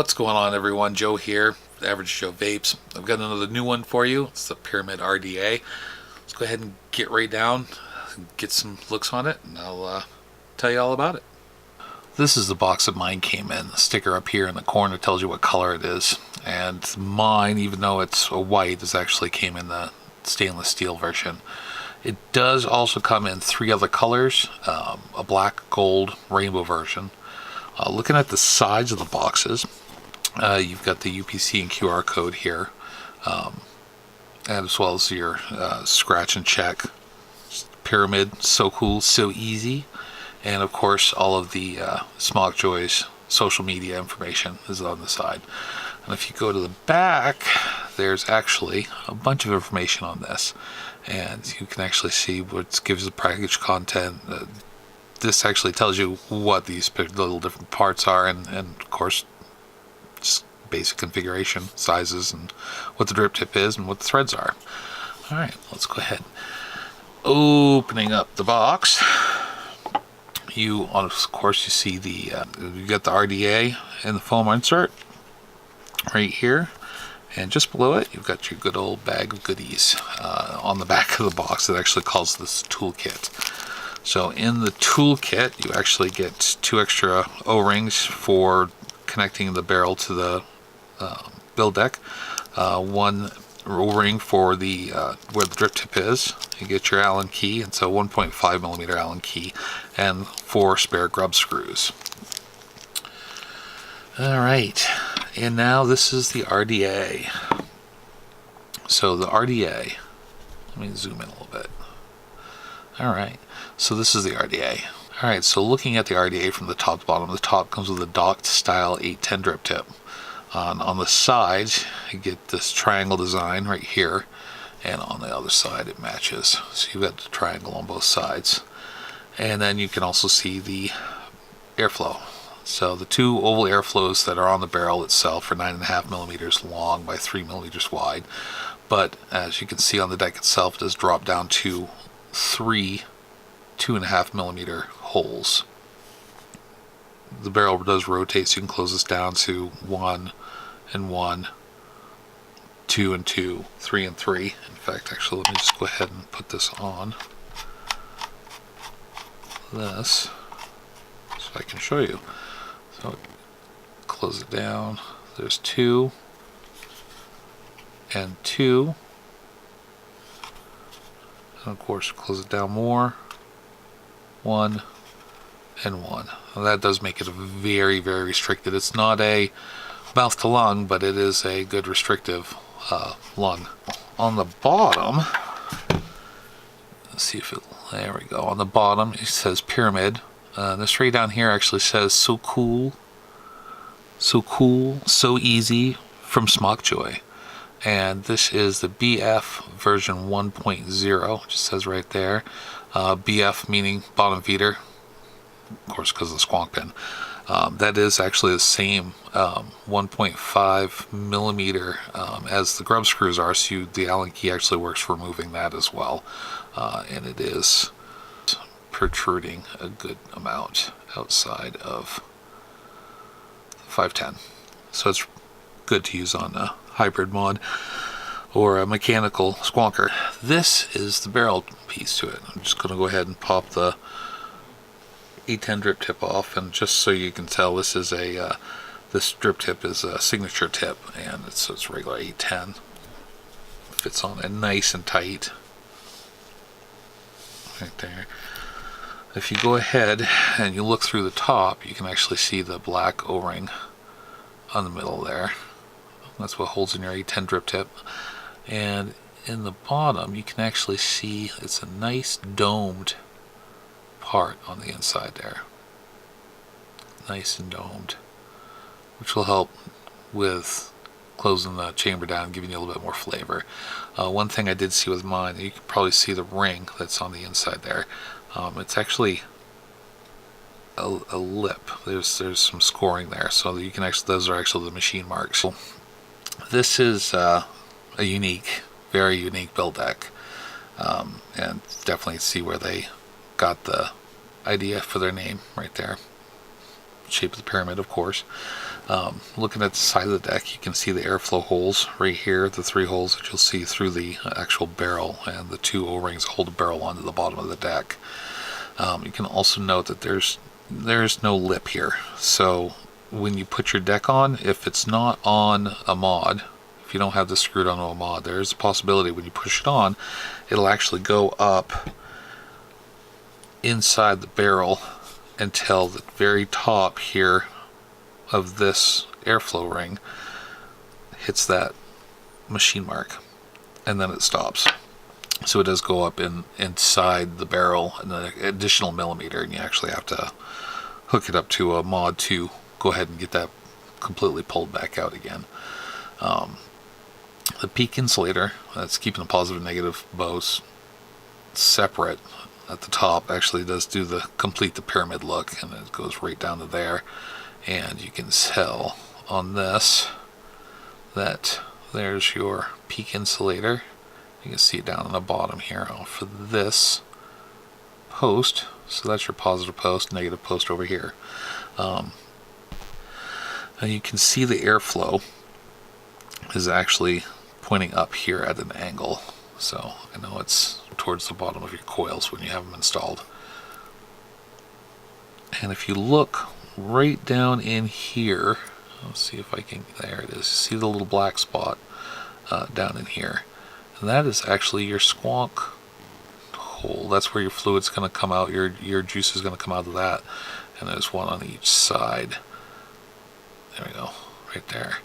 What's going on, everyone? Joe here, Average Joe Vapes. I've got another new one for you. It's the Pyramid RDA. Let's go ahead and get right down and get some looks on it, and I'll tell you all about it. This is the box that mine came in. The sticker up here in the corner tells you what color it is, and mine, even though it's a white, is actually came in the stainless steel version. It does also come in 3 other colors, a black, gold, rainbow version. Looking at the sides of the boxes, you've got the UPC and QR code here, as well as your scratch and check. Pyramid, so cool, so easy. And of course, all of the Smock Joy's social media information is on the side. And if you go to the back, there's actually a bunch of information on this. And you can actually see what gives the package content. This actually tells you what these little different parts are, and of course, just basic configuration, sizes, and what the drip tip is, and what the threads are. Alright, let's go ahead. Opening up the box, you, of course, you see the, you got the RDA and the foam insert right here. And just below it, you've got your good old bag of goodies on the back of the box that actually calls this toolkit. So in the toolkit, you actually get 2 extra O-rings for connecting the barrel to the build deck. 1 O-ring for the where the drip tip is. You get your Allen key, it's a 1.5 millimeter Allen key, and 4 spare grub screws. Alright, and now this is the RDA. So the RDA, let me zoom in a little bit. Alright, so this is the RDA. Alright, so looking at the RDA from the top to bottom, the top comes with a docked style 810 drip tip. On the sides, you get this triangle design right here, and on the other side it matches. So you've got the triangle on both sides. And then you can also see the airflow. So the 2 oval airflows that are on the barrel itself are 9.5 millimeters long by 3 millimeters wide. But as you can see on the deck itself, it does drop down to 3 2.5 millimeter holes. The barrel does rotate, so you can close this down to 1 and 1, 2 and 2, 3 and 3. In fact, actually, let me just go ahead and put this on this so I can show you. So close it down. There's 2 and 2. And of course, close it down more. 1 and 1. Well, that does make it a very, very restricted. It's not a mouth to lung, but it is a good restrictive lung. On the bottom, let's see if it, there we go. On the bottom, it says Pyramid. This right down here actually says so cool, so easy from Smock Joy. And this is the BF version 1.0, which it says right there. BF meaning bottom feeder, of course, because of the squonk pin. That is actually the same 1.5 millimeter as the grub screws are, so the Allen key actually works for removing that as well. And it is protruding a good amount outside of 510. So it's good to use on a hybrid mod or a mechanical squonker. This is the barrel piece to it. I'm just going to go ahead and pop the 810 drip tip off, and just so you can tell, this is a this drip tip is a signature tip, and it's regular 810. Fits on it nice and tight right there. If you go ahead and you look through the top, you can actually see the black O-ring on the middle there. That's what holds in your 810 drip tip. And in the bottom, you can actually see it's a nice domed part on the inside there. Nice and domed, which will help with closing the chamber down and giving you a little bit more flavor. One thing I did see with mine, you can probably see the ring that's on the inside there. It's actually a lip. There's some scoring there, so you can actually, those are actually the machine marks. This is a unique, very unique build deck, and definitely see where they got the idea for their name right there. Shape of the pyramid, of course. Looking at the side of the deck, you can see the airflow holes right here, the 3 holes that you'll see through the actual barrel, and the 2 O-rings hold the barrel onto the bottom of the deck. You can also note that there's no lip here, so when you put your deck on, if it's not on a mod, if you don't have this screwed onto a mod, there's a possibility when you push it on, it'll actually go up inside the barrel until the very top here of this airflow ring hits that machine mark, and then it stops. So it does go up inside the barrel an additional millimeter, and you actually have to hook it up to a mod to go ahead and get that completely pulled back out again. The peak insulator, that's keeping the positive and negative bows separate at the top, actually does complete the pyramid look, and it goes right down to there. And you can tell on this that there's your peak insulator. You can see it down on the bottom here for this post. So that's your positive post, negative post over here. And you can see the airflow is actually pointing up here at an angle. So I know it's towards the bottom of your coils when you have them installed. And if you look right down in here, let's see if I can, there it is, see the little black spot down in here, and that is actually your squonk hole. That's where your fluid's going to come out, your juice is going to come out of that, and there's one on each side. There we go, right there.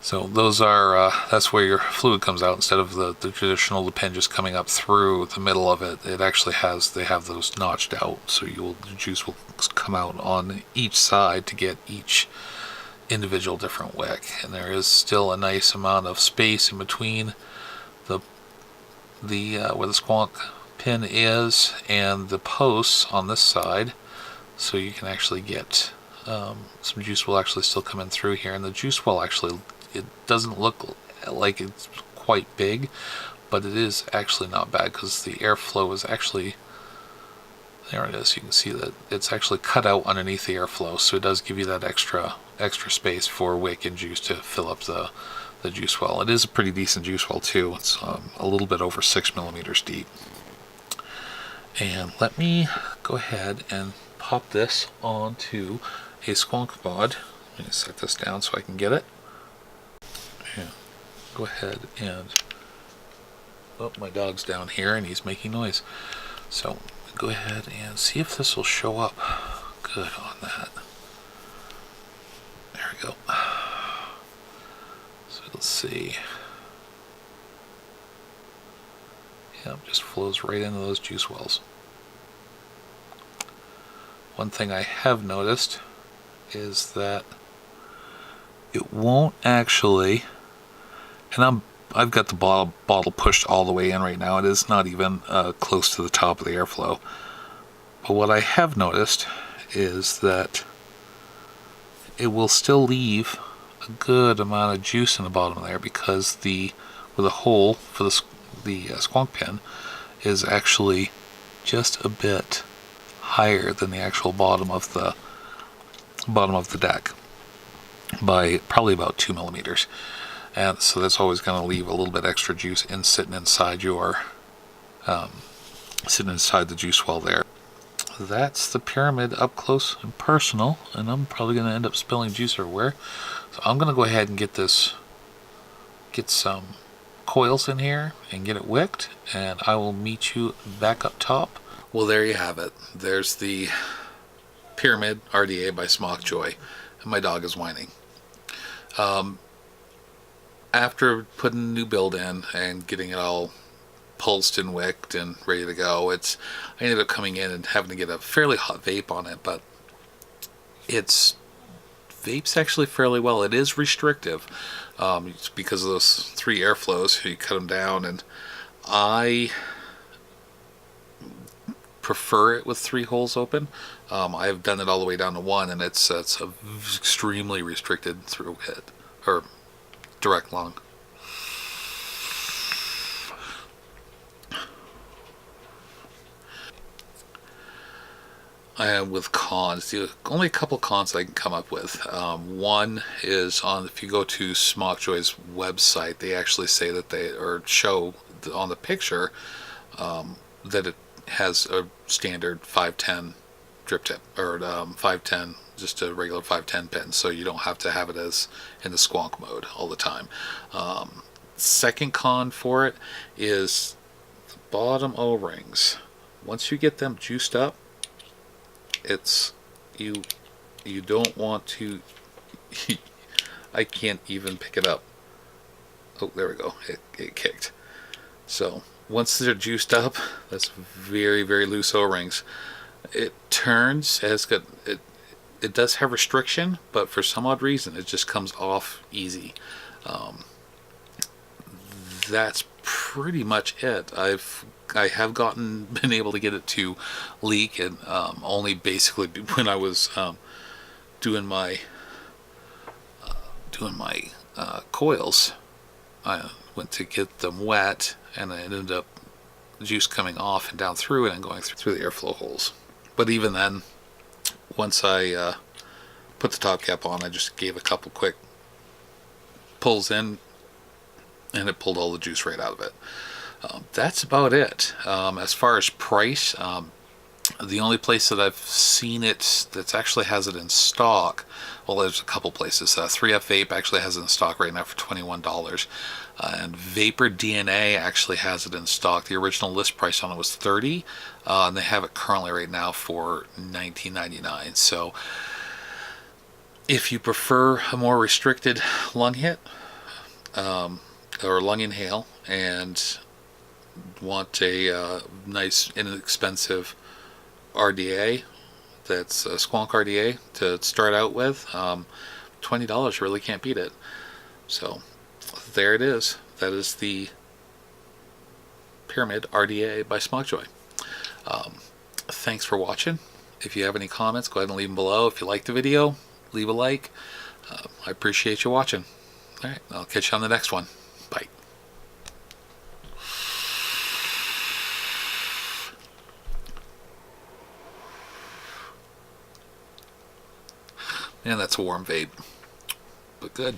So those are that's where your fluid comes out instead of the traditional pin just coming up through the middle of it. It actually they have those notched out, so the juice will come out on each side to get each individual different wick. And there is still a nice amount of space in between the where the squonk pin is and the posts on this side, so you can actually get some juice will actually still come in through here. And the juice well, actually, it doesn't look like it's quite big, but it is actually not bad because the airflow is actually, there it is, you can see that it's actually cut out underneath the airflow, so it does give you that extra space for wick and juice to fill up the juice well. It is a pretty decent juice well too. It's a little bit over 6 millimeters deep. And let me go ahead and pop this onto a squonk mod. Let me set this down so I can get it. Yeah. Go ahead and, oh, my dog's down here and he's making noise. So go ahead and see if this will show up good on that. There we go. So let's see. Yep, just flows right into those juice wells. One thing I have noticed is that it won't actually, and I've got the bottle pushed all the way in right now. It is not even close to the top of the airflow. But what I have noticed is that it will still leave a good amount of juice in the bottom there, because where the hole for the squonk pin is actually just a bit higher than the actual bottom of the deck by probably about 2 millimeters. And so that's always going to leave a little bit extra juice sitting inside the juice well there. That's the pyramid up close and personal, and I'm probably going to end up spilling juice everywhere. So I'm going to go ahead and get some coils in here and get it wicked, and I will meet you back up top. Well, there you have it. There's the pyramid RDA by Smock Joy, and my dog is whining. After putting a new build in and getting it all pulsed and wicked and ready to go, I ended up coming in and having to get a fairly hot vape on it, but it's vapes actually fairly well. It is restrictive it's because of those 3 airflows. You cut them down, and I prefer it with 3 holes open. I've done it all the way down to 1, and it's extremely restricted through hit or direct lung. With cons, the only couple cons I can come up with. One is if you go to Smockjoy's website, they actually say that show on the picture that it has a standard 510 drip tip, or 510, just a regular 510 pin, so you don't have to have it as in the squonk mode all the time. Second con for it is the bottom O-rings. Once you get them juiced up, it's you don't want to. I can't even pick it up. Oh, there we go. It kicked. So once they're juiced up, that's very, very loose O-rings. It turns, it does have restriction, but for some odd reason it just comes off easy. That's pretty much it. I have been able to get it to leak, and only basically when I was doing my coils. I went to get them wet, and I ended up juice coming off and down through it and going through the airflow holes. But even then, once I put the top cap on, I just gave a couple quick pulls in, and it pulled all the juice right out of it. That's about it. As far as price, the only place that I've seen it that actually has it in stock, well, there's a couple places. 3F Vape actually has it in stock right now for $21, and Vapor DNA actually has it in stock. The original list price on it was $30, and they have it currently right now for $19.99. So if you prefer a more restricted lung hit or lung inhale, and want a nice inexpensive RDA, that's a squonk RDA to start out with, $20 really can't beat it. So there it is. That is the Pyramid RDA by Smockjoy. Thanks for watching. If you have any comments, go ahead and leave them below. If you like the video, leave a like. I appreciate you watching. Alright, I'll catch you on the next one. Bye. Man, that's a warm vape, but good.